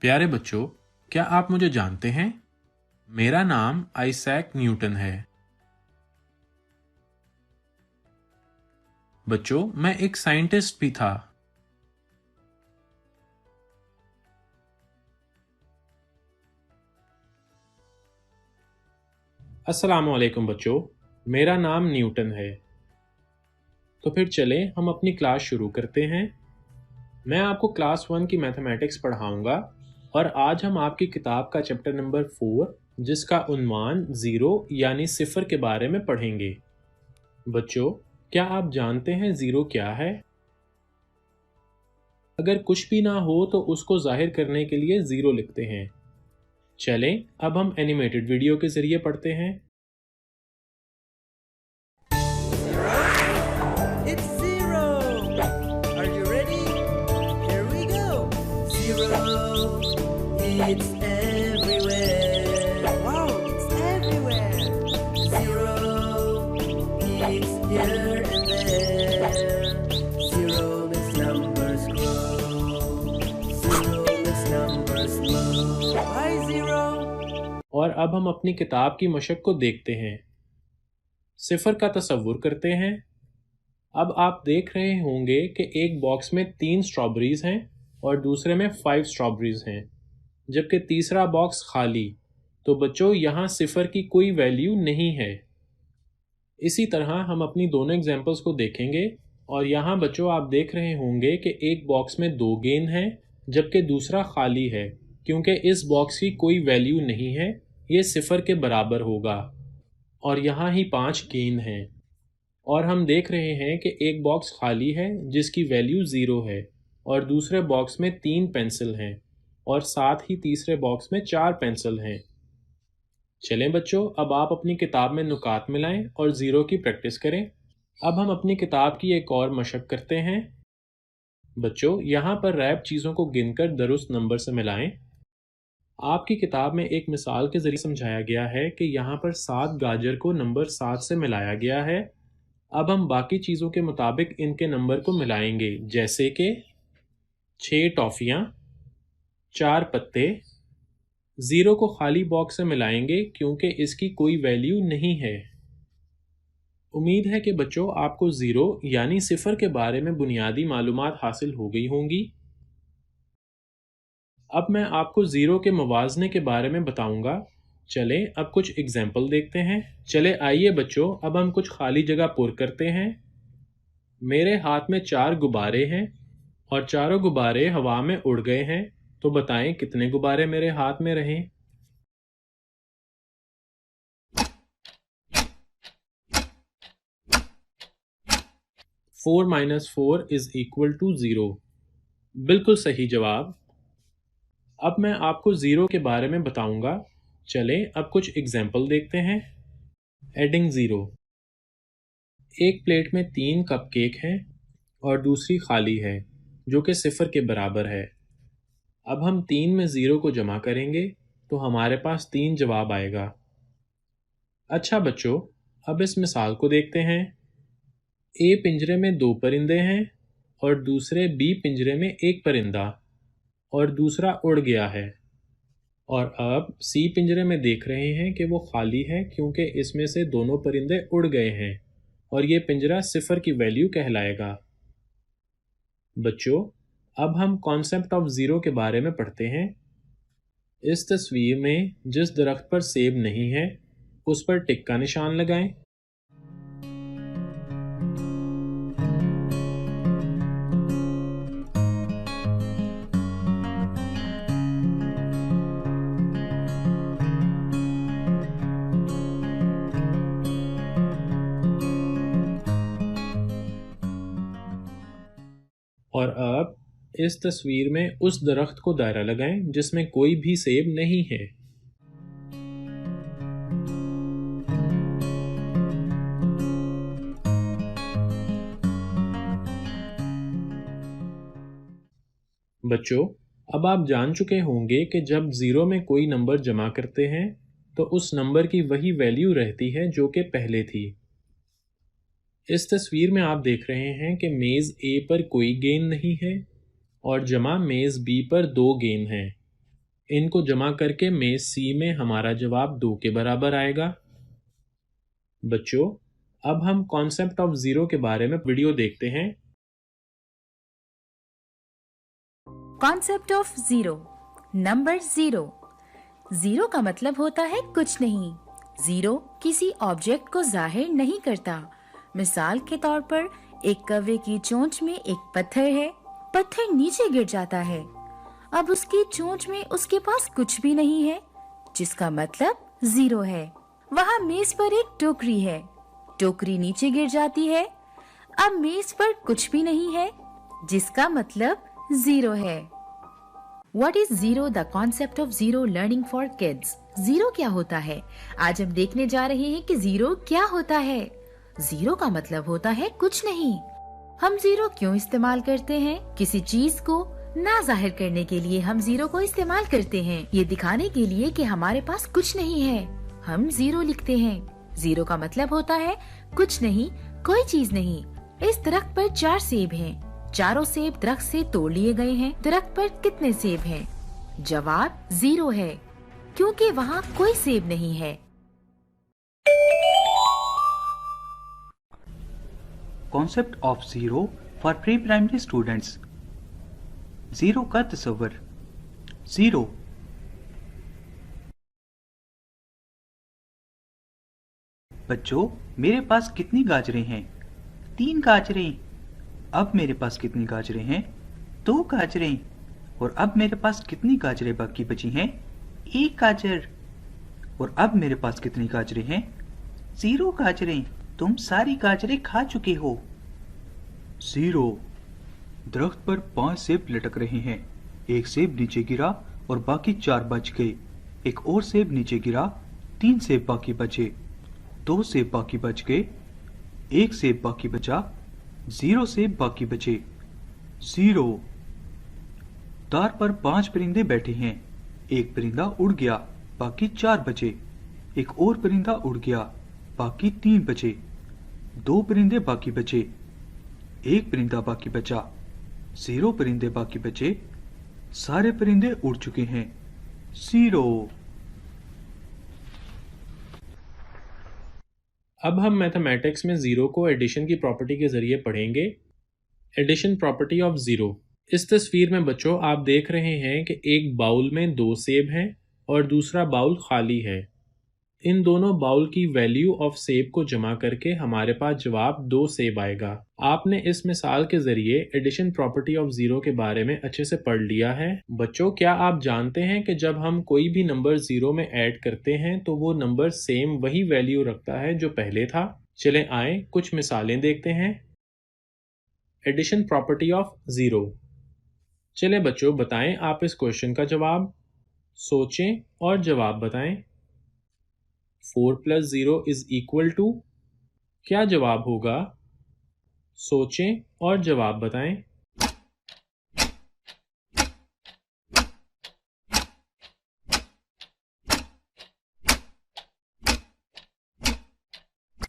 प्यारे बच्चों, क्या आप मुझे जानते हैं? मेरा नाम आइजैक न्यूटन है। बच्चों, मैं एक साइंटिस्ट भी था। अस्सलाम वालेकुम बच्चों, मेरा नाम न्यूटन है। तो फिर चलें हम अपनी क्लास शुरू करते हैं। मैं आपको क्लास 1 की मैथमेटिक्स पढ़ाऊंगा और आज हम आपकी किताब का चैप्टर नंबर 4 जिसका उन्वान ज़ीरो यानी सिफर के बारे में पढ़ेंगे। बच्चों, क्या आप जानते हैं ज़ीरो क्या है? अगर कुछ भी ना हो तो उसको जाहिर करने के लिए ज़ीरो लिखते हैं। चलें अब हम एनिमेटेड वीडियो के ज़रिए पढ़ते हैं। It's zero. Are you ready? Here we go. Zero. It's everywhere. Wow, it's everywhere. Zero. It's here and there. Zero makes numbers grow. Zero makes numbers low. Why zero? और अब हम अपनी किताब की मशक को देखते हैं। सिफर का तसव्वुर करते हैं। अब आप देख रहे होंगे कि एक बॉक्स में 3 स्ट्रॉबेरीज हैं और दूसरे में 5 स्ट्रॉबेरीज हैं, जबकि तीसरा बॉक्स खाली। तो बच्चों, यहाँ सिफर की कोई वैल्यू नहीं है। इसी तरह हम अपनी दोनों एग्जाम्पल्स को देखेंगे और यहाँ बच्चों आप देख रहे होंगे कि एक बॉक्स में 2 गेंद हैं जबकि दूसरा खाली है, क्योंकि इस बॉक्स की कोई वैल्यू नहीं है, ये सिफर के बराबर होगा। और यहाँ ही 5 गेंद हैं और हम देख रहे हैं कि एक बॉक्स खाली है जिसकी वैल्यू 0 है और दूसरे बॉक्स में 3 पेंसिल हैं और साथ ही तीसरे बॉक्स में 4 पेंसिल हैं। चलें बच्चों, अब आप अपनी किताब में नुकात मिलाएं और ज़ीरो की प्रैक्टिस करें। अब हम अपनी किताब की एक और मशक करते हैं। बच्चों, यहाँ पर रैप चीज़ों को गिनकर दुरुस्त नंबर से मिलाएं। आपकी किताब में एक मिसाल के ज़रिए समझाया गया है कि यहाँ पर 7 गाजर को नंबर 7 से मिलाया गया है। अब हम बाकी चीज़ों के मुताबिक इनके नंबर को मिलाएंगे, जैसे कि 6 टॉफ़ियाँ, 4 पत्ते। ज़ीरो को खाली बॉक्स से मिलाएंगे क्योंकि इसकी कोई वैल्यू नहीं है। उम्मीद है कि बच्चों आपको ज़ीरो यानी सिफर के बारे में बुनियादी मालूमात हासिल हो गई होंगी। अब मैं आपको ज़ीरो के मुवाज़ने के बारे में बताऊंगा। चलें अब कुछ एग्जाम्पल देखते हैं। चले आइए बच्चों, अब हम कुछ खाली जगह पुर करते हैं। मेरे हाथ में 4 गुब्बारे हैं और चारों गुब्बारे हवा में उड़ गए हैं। तो बताएं कितने गुब्बारे मेरे हाथ में रहे? Four minus 4 is equal to 0। बिल्कुल सही जवाब। अब मैं आपको ज़ीरो के बारे में बताऊंगा। चलें अब कुछ एग्जाम्पल देखते हैं। Adding zero. एक प्लेट में 3 कप केक हैं और दूसरी खाली है जो कि सिफर के बराबर है। अब हम 3 में ज़ीरो को जमा करेंगे तो हमारे पास 3 जवाब आएगा। अच्छा बच्चों, अब इस मिसाल को देखते हैं। ए पिंजरे में 2 परिंदे हैं और दूसरे बी पिंजरे में एक परिंदा और दूसरा उड़ गया है। और अब सी पिंजरे में देख रहे हैं कि वो खाली है क्योंकि इसमें से दोनों परिंदे उड़ गए हैं और ये पिंजरा सिफर की वैल्यू कहलाएगा। बच्चों, अब हम कॉन्सेप्ट ऑफ ज़ीरो के बारे में पढ़ते हैं। इस तस्वीर में जिस दरख्त पर सेब नहीं है उस पर टिक का निशान लगाएं। और अब इस तस्वीर में उस दरख्त को दायरा लगाएं जिसमें कोई भी सेब नहीं है। बच्चों, अब आप जान चुके होंगे कि जब ज़ीरो में कोई नंबर जमा करते हैं तो उस नंबर की वही वैल्यू रहती है जो कि पहले थी। इस तस्वीर में आप देख रहे हैं कि मेज़ ए पर कोई गेंद नहीं है और जमा मेज़ बी पर 2 गेंद हैं। इनको जमा करके मेज सी में हमारा जवाब 2 के बराबर आएगा। बच्चों, अब हम कॉन्सेप्ट ऑफ जीरो के बारे में वीडियो देखते हैं। Concept of zero. Number zero. Zero का मतलब होता है कुछ नहीं। जीरो किसी ऑब्जेक्ट को जाहिर नहीं करता। मिसाल के तौर पर एक कौवे की चोंच में एक पत्थर है। पत्थर नीचे गिर जाता है। अब उसकी चोंच में उसके पास कुछ भी नहीं है, जिसका मतलब जीरो है। वहाँ मेज पर एक टोकरी है। टोकरी नीचे गिर जाती है। अब मेज पर कुछ भी नहीं है, जिसका मतलब जीरो है। What is zero? The concept of zero learning for kids. Zero क्या होता है? आज हम देखने जा रहे हैं कि जीरो क्या होता है। जीरो का मतलब होता है कुछ नहीं। हम जीरो क्यों इस्तेमाल करते हैं? किसी चीज को ना जाहिर करने के लिए हम जीरो को इस्तेमाल करते हैं। ये दिखाने के लिए कि हमारे पास कुछ नहीं है, हम जीरो लिखते हैं। जीरो का मतलब होता है कुछ नहीं, कोई चीज नहीं। इस दरख्त पर 4 सेब हैं। चारों सेब दरख्त से तोड़ लिए गए हैं। दरख्त पर कितने सेब हैं? जवाब जीरो है, क्योंकि वहाँ कोई सेब नहीं है। Concept of zero for pre primary students. Zero का तस्वर। जीरो बच्चों, मेरे पास कितनी गाजरें हैं? 3 गाजरें। अब मेरे पास कितनी गाजरें हैं? 2 गाजरें। और अब मेरे पास कितनी गाजरें बाकी बची हैं? 1 गाजर। और अब मेरे पास कितनी गाजरें हैं? 0 गाजरें। तुम सारी गाजरें खा चुके हो। 0। दरख्त पर 5 सेब लटक रहे हैं। एक सेब नीचे गिरा और बाकी 4 बच गए। एक और सेब नीचे गिरा, 3 सेब बाकी बचे। 2 सेब बाकी बच गए। 1 सेब बाकी बचा। 0 सेब बाकी बचे। 0। तार पर 5 परिंदे बैठे हैं। एक परिंदा उड़ गया, बाकी 4 बचे। एक और परिंदा उड़ गया, बाकी 3 बचे। 2 परिंदे बाकी बचे। 1 परिंदा बाकी बचा। 0 परिंदे बाकी बचे। सारे परिंदे उड़ चुके हैं। 0। अब हम मैथमेटिक्स में जीरो को एडिशन की प्रॉपर्टी के जरिए पढ़ेंगे। Addition property of zero. इस तस्वीर में बच्चों आप देख रहे हैं कि एक बाउल में 2 सेब हैं और दूसरा बाउल खाली है। इन दोनों बाउल की वैल्यू ऑफ सेब को जमा करके हमारे पास जवाब 2 सेब आएगा। आपने इस मिसाल के जरिए एडिशन प्रॉपर्टी ऑफ जीरो के बारे में अच्छे से पढ़ लिया है। बच्चों, क्या आप जानते हैं कि जब हम कोई भी नंबर जीरो में ऐड करते हैं तो वो नंबर सेम वही वैल्यू रखता है जो पहले था। चलें आए कुछ मिसालें देखते हैं। Addition property of zero. चलें बच्चों, बताएं आप इस क्वेश्चन का जवाब। सोचें और जवाब बताएं। 4 + 0 = क्या जवाब होगा? सोचें और जवाब बताएं।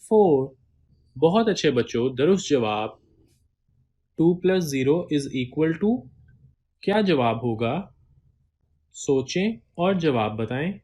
फोर। बहुत अच्छे बच्चों, दुरुस्त जवाब। 2 + 0 = क्या जवाब होगा? सोचें और जवाब बताएं।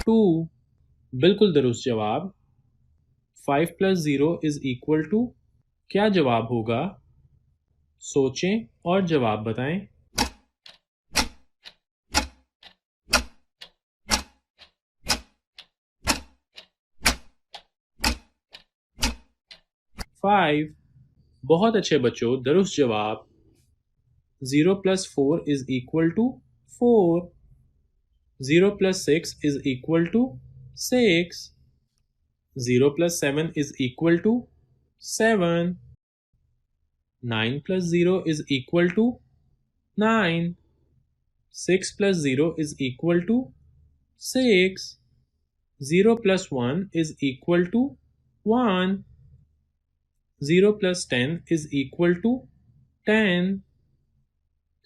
2। बिल्कुल दुरुस्त जवाब। 5 + 0 = क्या जवाब होगा? सोचें और जवाब बताएं। 5। बहुत अच्छे बच्चों, दुरुस्त जवाब। 0 + 4 = 4। 0 + 6 = 6। 0 + 7 = 7। 9 + 0 = 9। 6 + 0 = 6। 0 + 1 = 1। 0 + 10 = 10।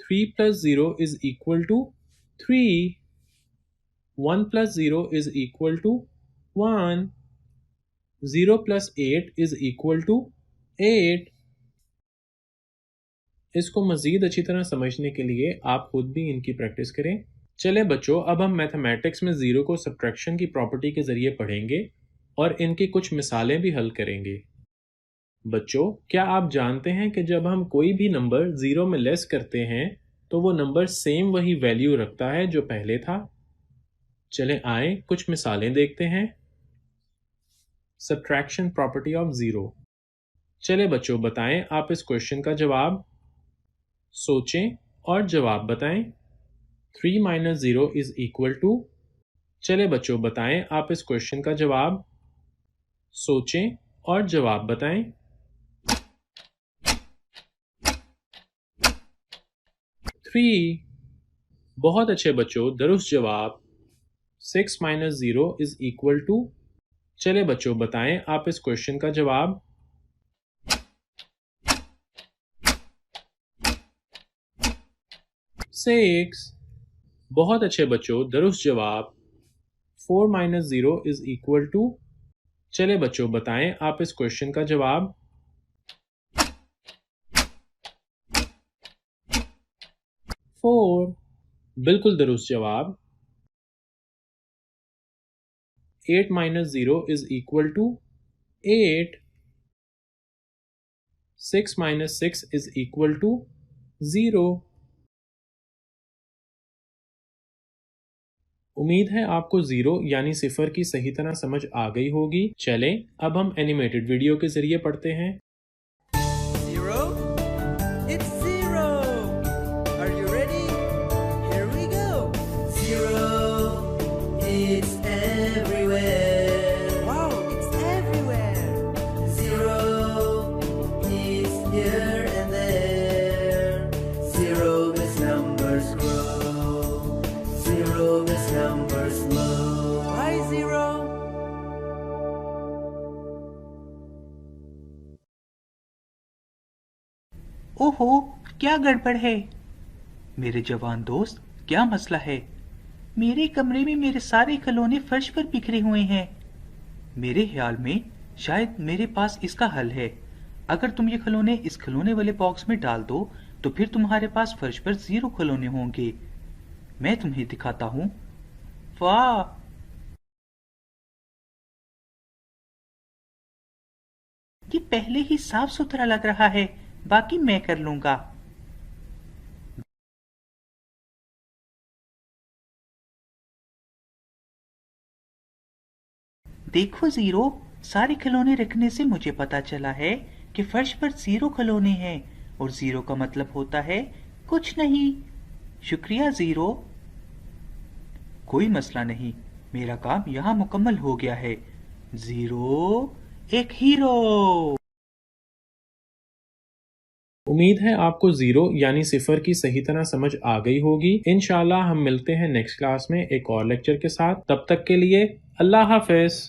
3 + 0 = 3। 1 + 0 = 1। 0 + 8 = 8। इसको मज़ीद अच्छी तरह समझने के लिए आप खुद भी इनकी प्रैक्टिस करें। चले बच्चों, अब हम मैथमेटिक्स में ज़ीरो को सब्ट्रैक्शन की प्रॉपर्टी के ज़रिए पढ़ेंगे और इनकी कुछ मिसालें भी हल करेंगे। बच्चों, क्या आप जानते हैं कि जब हम कोई भी नंबर ज़ीरो में लेस करते हैं तो वो नंबर सेम वही वैल्यू रखता है जो पहले था? चलें आए कुछ मिसालें देखते हैं। Subtraction property of zero. चले बच्चों, बताएं आप इस क्वेश्चन का जवाब। सोचें और जवाब बताएं। 3 - 0 = चले बच्चों, बताएं आप इस क्वेश्चन का जवाब। सोचें और जवाब बताएं। 3। बहुत अच्छे बच्चों, दुरुस्त जवाब। 6 - 0 = चले बच्चों, बताएं आप इस क्वेश्चन का जवाब। 6। बहुत अच्छे बच्चों, दुरुस्त जवाब। 4 - 0 = चले बच्चों, बताएं आप इस क्वेश्चन का जवाब। 4। बिल्कुल दुरुस्त जवाब। 8 - 0 = 8। 6 - 6 = 0। उम्मीद है आपको ज़ीरो यानी सिफर की सही तरह समझ आ गई होगी। चलें अब हम एनिमेटेड वीडियो के ज़रिए पढ़ते हैं। 0? It's 0. Are you ready? Here we go. 0. It's everywhere. Wow, it's everywhere. 0 is here and there. 0 makes numbers grow. 0 makes numbers slow. Why 0? ओहो, क्या गड़बड़ है? मेरे जवान दोस्त, क्या मसला है? मेरे कमरे में मेरे सारे खिलौने फर्श पर बिखरे हुए हैं। मेरे ख्याल में शायद मेरे पास इसका हल है। अगर तुम ये खिलौने इस खिलौने वाले बॉक्स में डाल दो तो फिर तुम्हारे पास फर्श पर 0 खिलौने होंगे। मैं तुम्हें दिखाता हूँ। वाह! ये पहले ही साफ सुथरा लग रहा है, बाकी मैं कर लूंगा। देखो ज़ीरो, सारे खिलौने रखने से मुझे पता चला है कि फर्श पर 0 खिलौने हैं और 0 का मतलब होता है कुछ नहीं। शुक्रिया ज़ीरो। कोई मसला नहीं, मेरा काम यहाँ मुकम्मल हो गया है। ज़ीरो एक हीरो। उम्मीद है आपको ज़ीरो यानी सिफर की सही तरह समझ आ गई होगी। इंशाल्लाह हम मिलते हैं नेक्स्ट क्लास में एक और लेक्चर के साथ। तब तक के लिए अल्लाह हाफ़िज़।